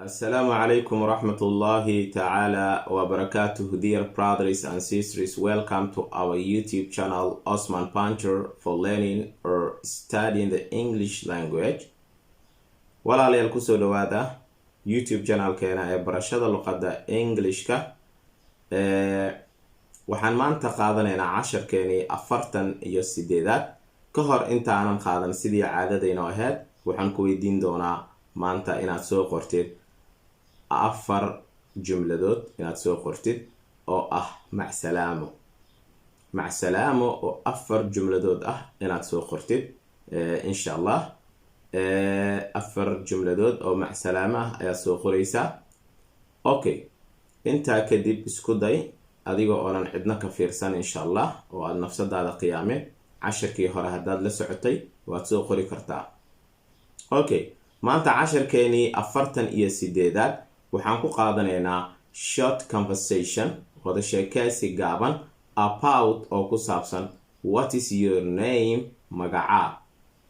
Assalamu alaikum warahmatullahi ta'ala wa barakatuh, dear brothers and sisters. Welcome to our YouTube channel, Osman Pancher, for learning or studying the English language. Walaalayaal kusoo dhawaada YouTube channelkeena ee barashada luqadda Englishka. Waxaan maanta qaadanaynaa casharkeeni 48 ka hor inta aanan qaadan sidii caadadayna ahayd. Waxaan ku weydiin doonaa maanta inaad soo qortid 4 jumladood inaad soo qortid oo ah macsalaamo oo 4 jumladood ah inaad soo qortid insha Allah. 4 jumladood oo macsalaamo ah ayaad soo qoraysaa. Okay, intaa kadib isku day adigoo oonan cidna ka fiirsan insha Allah oo aad nafsadaada qiyaame casharkii hore haddaad la socotay waad soo qori kartaa. Okay, maanta casharkeeni 48 waxaan ku qaadanaynaa short conversation, wada sheekaysi gaaban about oo ku saabsan what is your name, magacaa.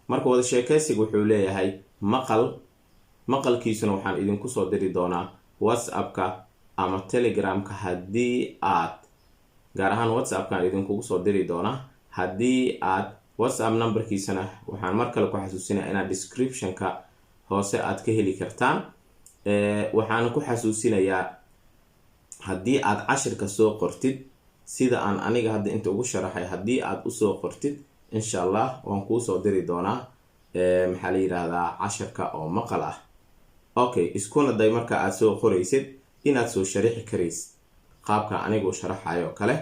Marka wada sheekaysigu wuxuu leeyahay maqalkiisuna waxaan idinku soo diri doonaa WhatsApp-ka ama Telegram-ka haddii aad gaar ahaan WhatsApp-ka idinku soo diri doonaa haddii aad WhatsApp numberkiisana waxaan mar kale ku xasuusinayaa inaad description-ka hoose aad ka heli kartaan. waxaan ku xasuusinayaa haddii aad cashirka soo qortid sida aan aniga hadda inta ugu sharaxay haddii aad u soo qortid insha Allah waan kuu soo diri doonaa maxaa la yiraahdaa cashirka oo maqal ah. Okay, iskuna day marka aad soo qoraysid inaad soo sharixi karaysid qaabka aniga u sharaxayo kale.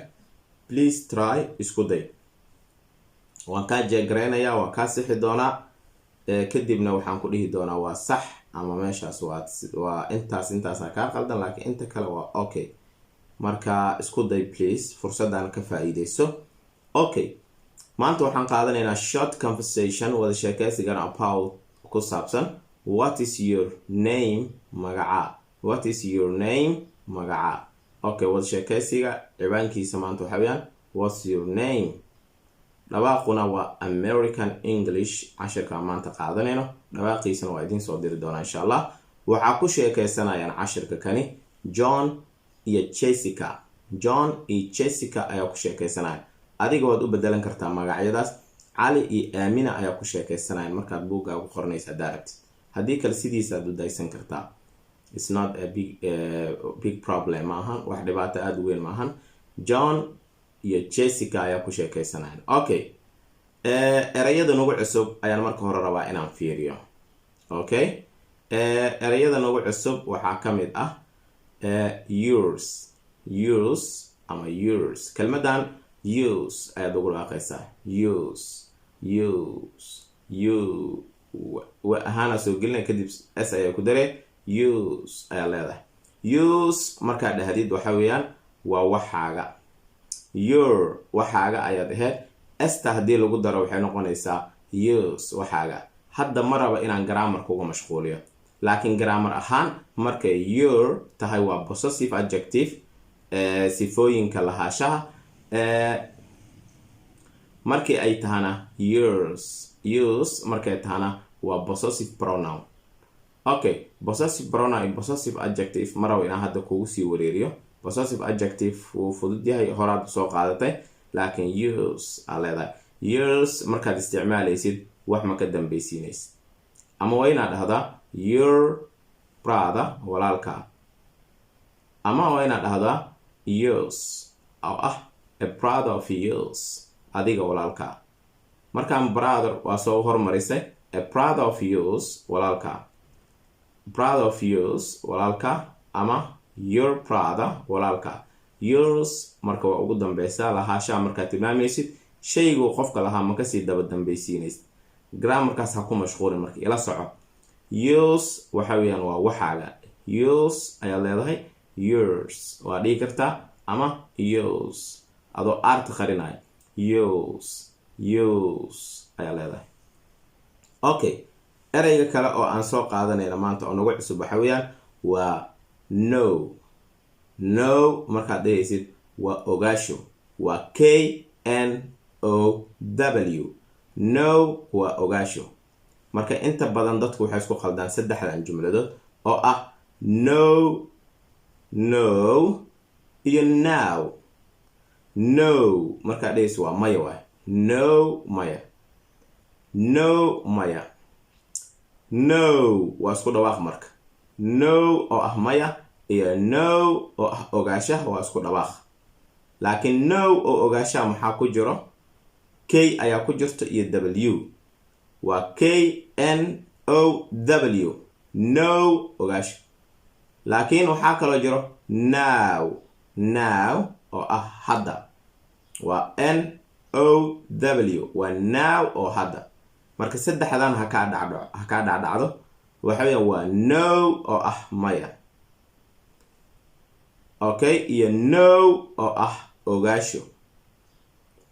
Please try, isku day. waan ka jeegreenayaa, waan ka sixi doonaa kadibna waxaan ku dhihi doonaa waa sax ama meeshaas waa intaas ka qaldan laakiin inta kale waa okay. marka isku day please, fursaddan ka faa'iideyso. Okay, maanta waxaan qaadanaynaa short conversation, wada sheekaysigan about ku saabsan what is your name, magacaa. What is your name, magacaa. Okay, wada sheekaysiga ciwaankiisa maanta waxa weeyaan what's your name. dhawaaquna waa American English. cashirka maanta qaadanayno dhawaaqiisana waa idin soo diri doonaa insha Allah. waxaa ku sheekaysanayaan cashirka kani John iyo Jessica. John iyo Jessica ayaa ku sheekaysanaya. adiga waad u bedelan kartaa magacyadaas. Cali iyo Amina ayaa ku sheekaysanayaan markaad buugga ugu qornaysa daarabtid. haddii kale sidiisa aad u daysan kartaa. It's not a big problem maahan, wax dhibaato aad u weyn maahan. John iyo Jessica ayaa ku sheekaysanayaan. Okay, erayada nagu cusub ayaan marka hore rabaa inaan fiiriyo. Okay, erayada nagu cusub waxaa ka mid ah yours ama yours. kelmadan use ayaad ugu dhaaqaysaa. use ahaana soo gelinaya kadib s ayaa ku daree use ayaa leedahay. use markaad dhahdid waxa weeyaan waa waxaaga. your waxaaga ayaad ahayd. esta haddii lagu daro waxay noqonaysaa use waxaaga. hadda ma raba inaan grammar kuga mashquuliyo laakiin grammar ahaan markay your tahay waa possessive adjective, sifooyinka lahaashaha. markii ay tahana use markay tahana waa possessive pronoun. Okay, possessive pronoun iyo possessive adjective ma rabo inaan hadda kugu sii wareeriyo. possessive adjective wuu fudud yahay, horaad soo qaadatay, laakiin use aa leedahay. use markaad isticmaalaysid wax ma ka dambaysiinaysid. ama waa inaad dhahdaa your brother, walaalka. ama waa inaad dhahdaa yours oo ah a brother of yours, adiga walaalka. markaan brother waa soo hormarisay, a brother of yours, walaalka. brother of yours, walaalka, ama your brother, walaalka. yours marka waa ugu dambaysaa lahaashaha markaad tilmaamaysid shaygu qofka lahaa ma kasii daba dambaysiinaysid. grammarkaas ha ku mashquulin marka ila soco. yours waxa weeyaan waa waxaaga. yours ayaa leedahay. yours waa dhihi kartaa ama yours adoo aarta qarinaya. yours ayaa leedahay. Okay, erayga kale oo aan soo qaadanayna maanta oo nagu cusub waxa weeyaan waa no markaad dhahaysid waa ogaasho. waa KNOW. no waa ogaasho. marka inta badan dadku waxay isku qaldaan saddexdan jumladood oo ah no, no, iyo now. No markaa dhehayso waa maya waay. No maya. No maya. No waa isku dhawaaq marka. No oo ah maya iyo no oo ah ogaashaha waa isku dhawaaq. laakiin no oo ogaashaha maxaa ku jiro? K ayaa ku jirto iyo W. waa KNOW. No ogaasha. laakiin waxaa kaloo jiro now. Now oo ah hadda. waa NOW. waa now oo hadda. marka saddexdan ha ka dhacdhacdo waxa weeye waa no oo ah maya. okay, iyo no oo ah ogaasho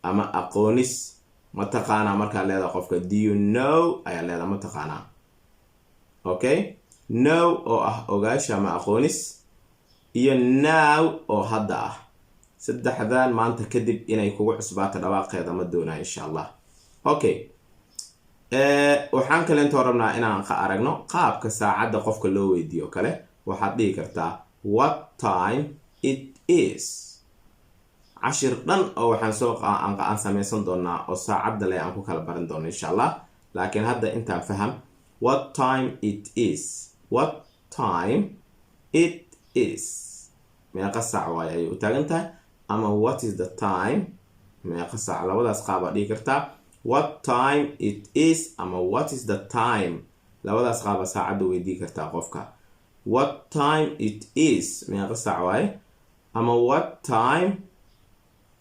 ama aqoonis. ma taqaanaa markaa leedahay qofka do you know ayaa leedahay ma taqaanaa. okay, no oo ah ogaasho ama aqoonis iyo now oo hadda ah. saddexdan maanta kadib inay kugu cusbaato dhawaaqeeda ma doonaa insha Allah. okay, waxaan kale inta rabnaa inaan aragno qaabka saacadda qofka loo weydiiyo kale. waxaad dhihi kartaa what time it is. cashir dhan oo waxaan aan samaysan doonaa oo saacadda leh aan ku kala baran doono insha Allah. laakiin hadda intaan faham what time it is. what time it is meeqa saac waay ayay u taagan tahay, ama what is the time meeqa saac. labadaas qaab aad dhihi kartaa. what time it is ama what is the time. labadaas qaab saacadda weydii kartaa qofka. what time it is meeqa saac waay, ama what time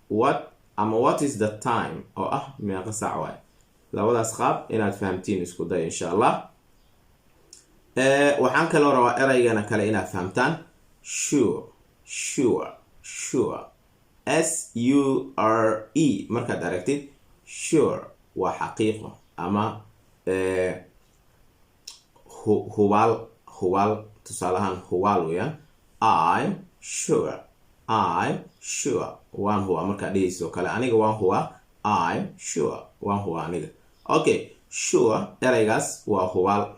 what is the time oo ah meeqa saac waay. labadaas qaab inaad fahamtiin isku day insha Allah. waxaan kaloo rabaa eraygana kale inaad fahamtaan. sure. SURE markaad aragtid sure waa xaqiiqo ama hubaal. tusaalahaan hubaal weeyaan. I'm sure waan huwa. markaad dhehayso kale aniga waan huwa. I'm sure waan huwa aniga. okay, sure eraygaas waa hubaal.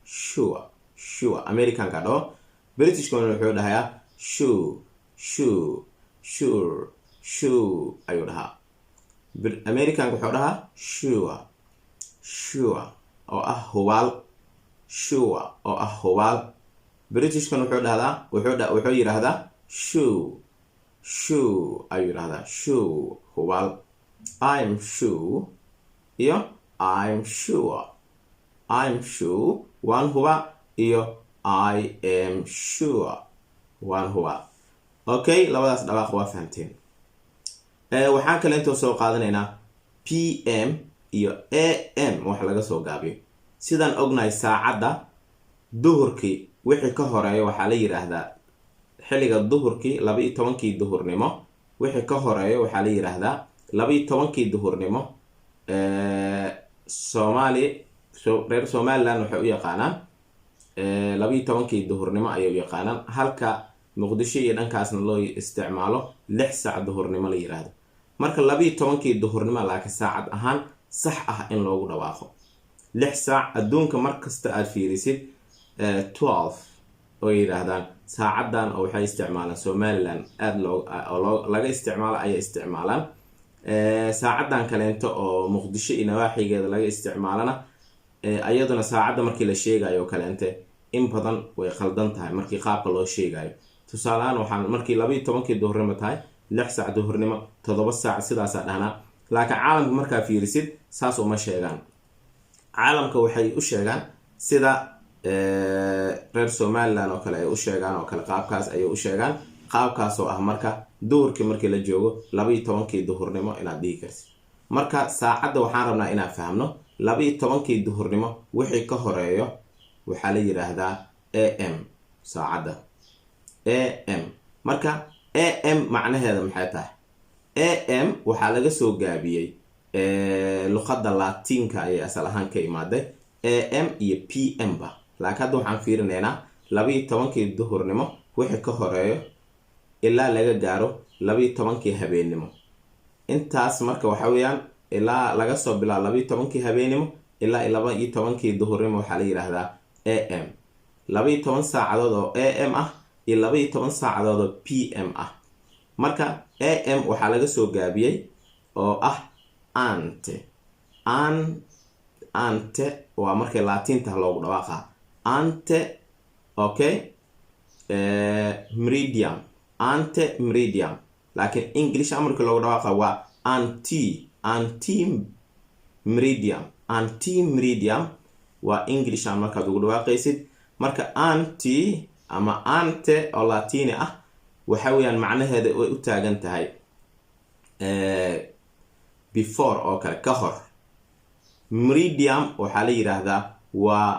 sure Americanka dhaho. Britishkuna wuxuu dhahayaa sure ayuu dhahaa. Americanka wuxuu dhahaa sure oo ah hubaal. sure oo ah hubaal. Britishkuna wuxuu yiraahdaa sure ayuu yiraahdaa. sure hubaal. I'm sure iyo I'm sure waan huba iyo I am sure waan huba. okay, labadaas dhawaaq waa fahamteen. waxaan kale inta soo qaadanaynaa PM iyo AM wax laga soo gaabiyo. sidaan ognahay saacadda duhurkii wixii ka horeeyo waxaa la yiraahdaa xilliga duhurkii 12kii duhurnimo. wixii ka horeeyo waxaa la yiraahdaa 12kii duhurnimo. reer Somaliland waxay u yaqaanaan 12kii duhurnimo ayay u yaqaanaan. halka Muqdisho iyo dhankaasna loo isticmaalo 6 saac duhurnimo la yiraahdo. marka 12kii duhurnimo laakiin saacad ahaan sax ah in loogu dhawaaqo 6 saac. adduunka markasta aad fiirisid 12 oo yiraahdaan saacadan oo waxay isticmaalaan Somaliland aad laga isticmaalo ayay isticmaalaan. saacadan kaleento oo Muqdisho iyo nawaaxigeeda laga isticmaalana ayaduna saacadda markii la sheegayo kaleente in badan way khaldan tahay markii qaabka loo sheegayo. tusaalahaan waxaan markii 12kii duhurnimo tahay 6 saac duhurnimo 7 saac sidaas dhahnaa. laakiin caalamka markaa fiirisid saas uma sheegaan. caalamka waxay u sheegaan sida reer Somaliland oo kale ay u sheegaan oo kale qaabkaas ay u sheegaan. qaabkaas oo ah marka duhurkii markii la joogo 12kii duhurnimo inaad dhihi kartid. marka saacadda waxaan rabnaa inaan fahamno 12kii duhurnimo wixii ka horeeyo waxaa la yiraahdaa AM saacadda. AM marka AM macnaheeda maxay tahay? AM waxaa laga soo gaabiyey luqadda Laatiinka ayay asal ahaan ka imaaday. AM iyo PM ba. laakiin hadda waxaan fiirinaynaa 12kii duhurnimo wixii ka horeeyo ilaa laga gaaro 12kii habeenimo. intaas marka waxa weeyaan ilaa laga soo bilaabo 12kii habeenimo ilaa 12kii duhurnimo waxaa la yiraahdaa AM. 12 saacadood oo am ah iyo 12 saacadood oo pm ah. marka am waxaa laga soo gaabiyey oo ah ante. ante waa markay laatinta loogu dhawaaqa ante. okay, meridian, ante meridian, laakiin English markii loogu dhawaaqa waa anti meridian. anti meridian waa English markaad ugu dhawaaqaysid. marka anti ama ante oo latini ah waxa weeyaan macnaheeda way u taagan tahay before oo kale, ka hor. meridian waxaa la yiraahdaa waa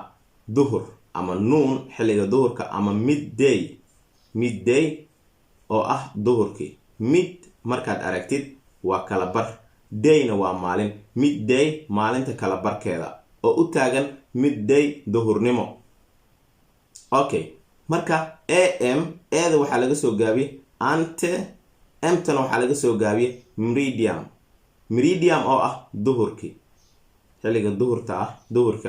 duhur ama noon, xilliga duhurka, ama midday oo ah duhurkii. mid markaad aragtid waa kala bar, dayna waa maalin. midday maalinta kala barkeeda oo u taagan midday duhurnimo. okay, marka am eeda waxaa laga soo gaabiyey ante, mtana waxaa laga soo gaabiyey meridian oo ah duhurkii, xilliga duhurka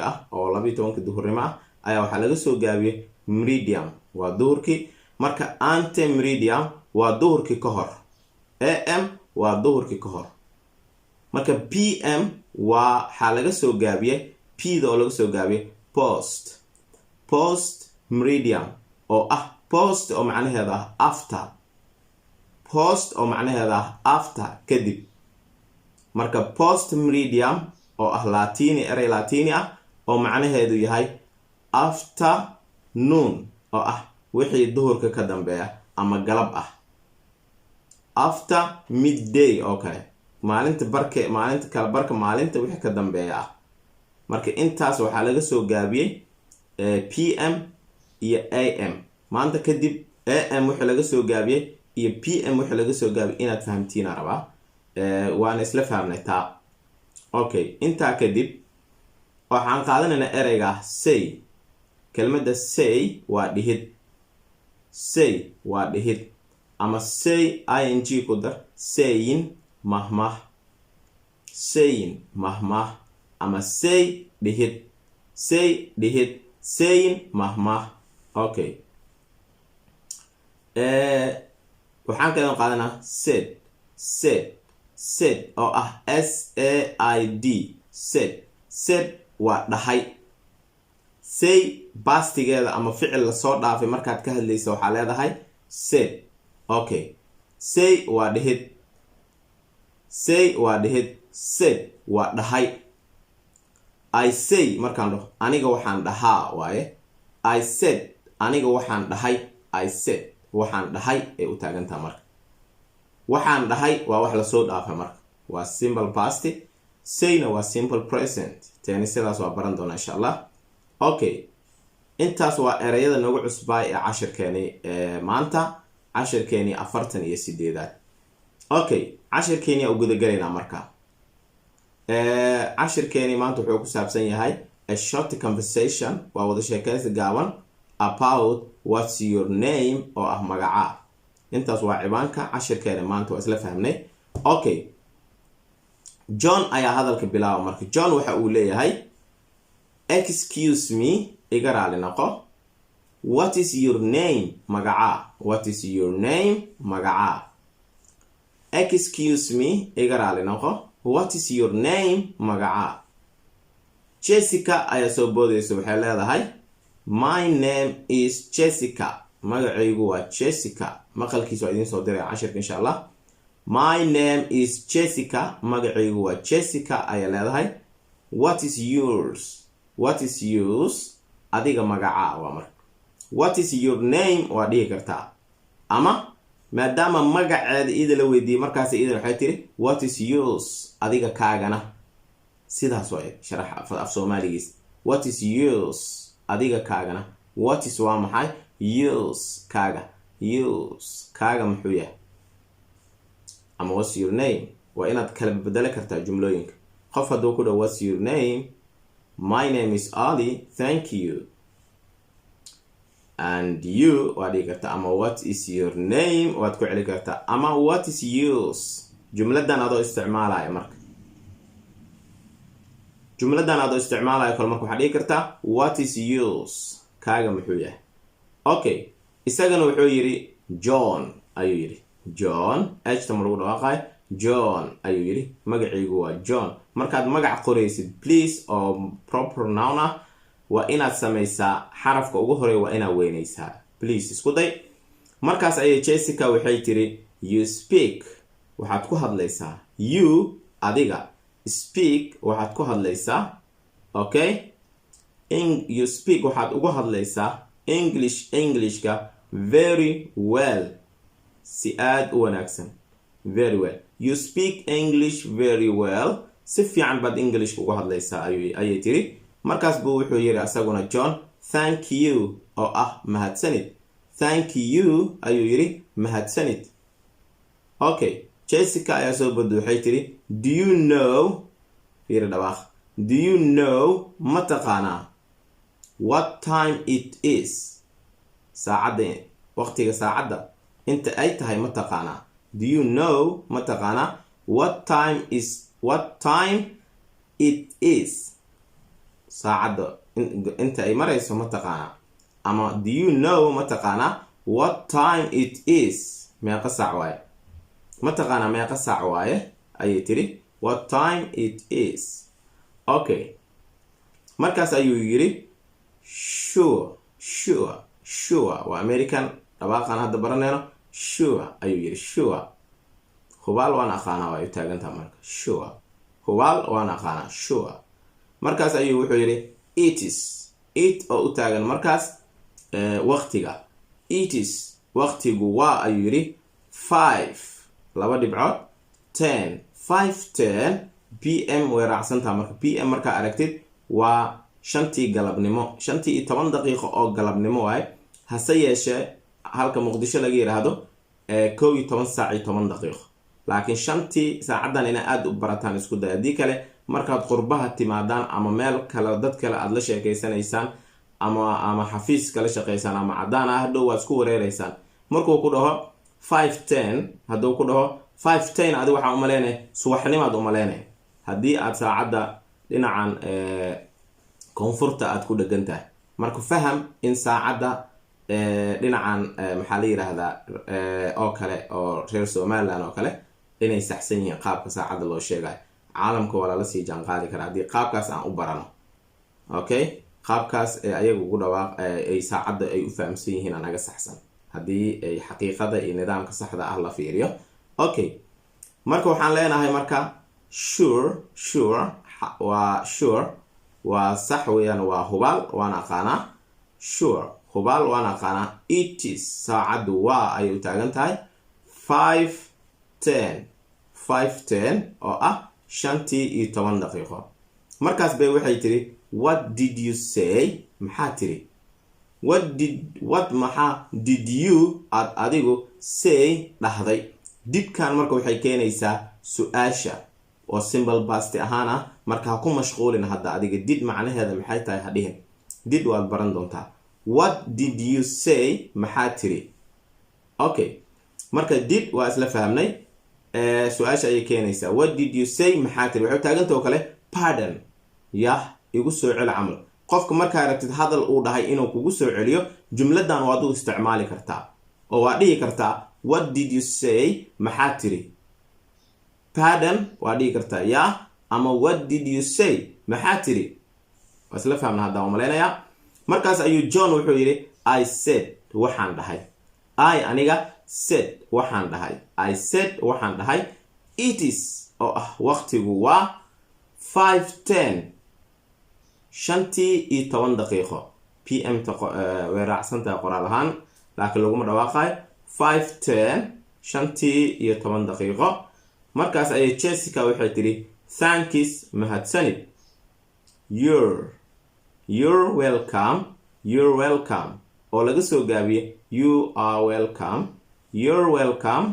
ah oo 12 duhurnimo ah ayaa waxaa laga soo gaabiyey meridian, waa duhurkii. marka ante meridian waa duhurkii ka hor, am waa duhurkii ka hor. marka pm waxaa laga soo gaabiyey pda oo laga soo gaabiyey post meridian oo ah post oo macnaheeda ah after, post oo macnaheeda ah after, kadib. marka post meridian oo ah latini, erey latini ah oo macnaheedu yahay afternoon oo ah wixii duhurka ka dambeeya ama galab ah. after midday oo kale, maalinta kala barka maalinta wixii ka dambeeya ah. marka intaas waxaa laga soo gaabiyey pm iyo am. maanta kadib am wixii laga soo gaabiyey iyo pm wixii laga soo gaabiyey inaad fahamtiina rabaa, waana isla fahamnay taa. okay, intaa kadib waxaan qaadanaynaa ereyga say. kelmadda say waa dhihid, ama say ing ku dar, saying mahmah, ama say dhihid, saying mahmah. okay, waxaan kala qaadanaa said oo ah said. said waa dhahay. say bastigeeda ama ficil lasoo dhaafay markaad ka hadlaysa waxaa leedahay said. okay, say waa dhihid, said waa dhahay. I say markaan dhaho aniga waxaan dhahaa waaye. I said aniga waxaan dhahay. I said waxaan dhahay ay u taagantaa. marka waxaan dhahay waa wax lasoo dhaafay, marka waa simple past. sayna waa simple present. tani sidaas waa baran doonaa insha allah. okay, intaas waa ereyada nagu cusbaa ee cashirkeeni maanta, cashirkeeni 48aad. okay, cashirkeeni u guda galaynaa marka. cashirkeeni maanta wuxuu ku saabsan yahay a short conversation, waa wada sheekaysi gaaban, about what's your name oo ah magaca. intaas waa ciwaanka cashirkeeni maanta, waa isla fahmnay. okay, John ayaa hadalka bilaaba. marka John waxa uu leeyahay excuse me, iga raali noqo. what is your name magaca. what is your name magaca. excuse me, iga raali noqo. what is your name magaca. Jessica ayaa soo boodaysa, waxay leedahay my name is Jessica. magacaygu waa Jessica. maqalkiisa waa idin soo diray cashirka insha allah. my name is Jessica. magacaygu waa Jessica ayaa leedahay. what is yours. what is yours adiga magaca waa marka. what is your name waa dhihi kartaa, ama maadaama magaceeda ida la weydiiyey markaas ida waxay tiri what is yours adiga kaagana. sidaas waa sharax af Soomaaligiis. what is yours adiga kaagana. what is waa maxay? yours kaaga. yours kaaga muxuu yahay? ama what's your name waa inaad kala bedeli kartaa jumlooyinka. qof hadduu ku dhaw what's your name, my name is Ali, thank you. and you waad dhigi kartaa, ama what is your name waad ku celi kartaa, ama what is yours. jumladan adoo isticmaalaya marka. jumladan adoo isticmaalaya kale marka waxaad dhigi kartaa what is yours. kaaga muxuu yahay okay isagana wuxuu yiri John ayuu yiri John h maruu dhawaaqay John ayuu yiri magaciigu waa John markaad magac qoraysid please oo proper noun ah waa inaad samaysaa xarafka ugu horeeya waa inaad weynaysaa please isku day markaas ayay Jessica waxay tiri you speak waxaad ku hadlaysaa you adiga speak waxaad ku hadlaysaa okay you speak waxaad ugu hadlaysaa Englishka very well si aad u wanaagsan very well you speak English very well si fiican baad English ugu hadlaysaa ayay tiri markaas buu wuxuu yiri asaguna John thank you oo ah mahadsanid thank you ayuu yiri mahadsanid okay Jessica ayaa soo waxay tiri do you know fiir dhawaaq do you know mataqaana what time it is saacada waqtiga saacada inta ay tahay mataqaana do you know mataqaana what time it is saacada inta ay marayso mataqaana ama do you know mataqaana what time it is meeqa saac waaye mataqaana meeqa saac waaye ayay tiri what time it is okay markaas ayuu yiri sure waa American dhawaaqan hadda baranayno sure ayuu yiri sure hubaal waan aqaana waa taagantaa marka sure hubaal waan aqaana sure markaas ayuu wuxuu yiri it oo u taagan markaas waqtiga it is waqtigu waa ayuu yiri 5 laba dhibcood 10 pm way raacsantaa marka pm marka aragtid waa 5 galabnimo 5:10 daqiiqo oo galabnimo waay hase yeeshee halka Muqdisho laga yiraahdo 11 saac iyo 10 daqiiqo laakiin 5 saacadan ina aad u barataan isku day hadii kale markaad qurbaha timaadaan ama meel kale dad kale aad la sheekeysanaysaan ama xafiis kale shaqeysaan ama cadaan ah dhow waad isku wareereysaan markuu ku dhaho 5:10 haduu ku dhaho 5:10 adiga waxa u maleynay subaxnimaad u maleynay hadii aad saacada dhinacan koonfurta aad ku dhagantahay marka faham in saacada dhinacan maxaa la yiraahdaa oo kale oo reer Soomaaliland oo kale inay saxsan yihiin qaabka saacada loo sheegay caalamka wala la sii jaan qaadi kara hadii qaabkaas aan u barano okay qaabkaas ayagu ugu dhawaaq ay saacada ay u fahamsan yihiin anaga saxsan hadii ay xaqiiqada iyo nidaamka saxda ah la fiiriyo okay marka waxaan leenahay marka sure waa sax weeyaan waa hubaal waan aqaana sure hubaal waan aqaana it is saacadu waa ay u taagan tahay 5:10 oo ah 5:10 daqiiqo markaas bay waxay tiri what did you say maxaa tiri maxaa did you adigu say dhahday didkan marka waxay keenaysaa su'aasha oo simple past ahaan marka ku mashquulin hadda adiga did macnaheeda maxay tahay hadhihin did waad baran doontaa what did you say maxaa tiri okay marka did waa isla fahamnay su'aasha ay keenaysaa what did you say maxaa tiri waxay taagantahay kale pardon igu soo cel amal qofka marka aragtid hadal uu dhahay inuu kugu soo celiyo jumladan waad u isticmaali kartaa oo waad dhihi kartaa what did you say maxaa tiri pardon waad dhihi kartaa ama what did you say maxaa tiri wasla fahamna hadda oo maleynaya markaas ayuu John wuxuu yiri I said waxaan dhahay aniga said waxaan dhahay it is oo ah waqtigu waa 5:10 5:10 daqiiqo pm way raacsantaa qoraal ahaan laakiin lagu dhawaaqay 5:10 5:10 daqiiqo markaas ayay Jessica waxay tiri thanks mahadsanid you're welcome oo laga soo gaabiyo you are welcome you're welcome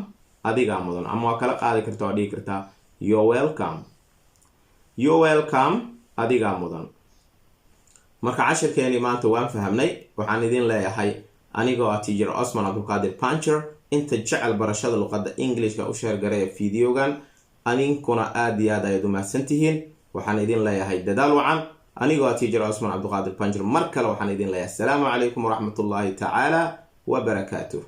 adiga mudan ama waa kala qaadi kartaa oo dhigi kartaa you're welcome adiga mudan marka casharkeeni maanta waan fahamnay waxaan idin leeyahay anigoo teacher Osman Abdulqaadir Puncher inta jecel barashada luqadda Englishka u share gareeya videogan aninkuna aad iyo aad ayaad u mahadsantihiin waxaan idin leeyahay dadaal wacan anigoo teacher Osman Abdulqaadir Panjir mar kale waxaan idin leeyahay assalaamu calaykum waraxmatullaahi tacaala wabarakaatuh.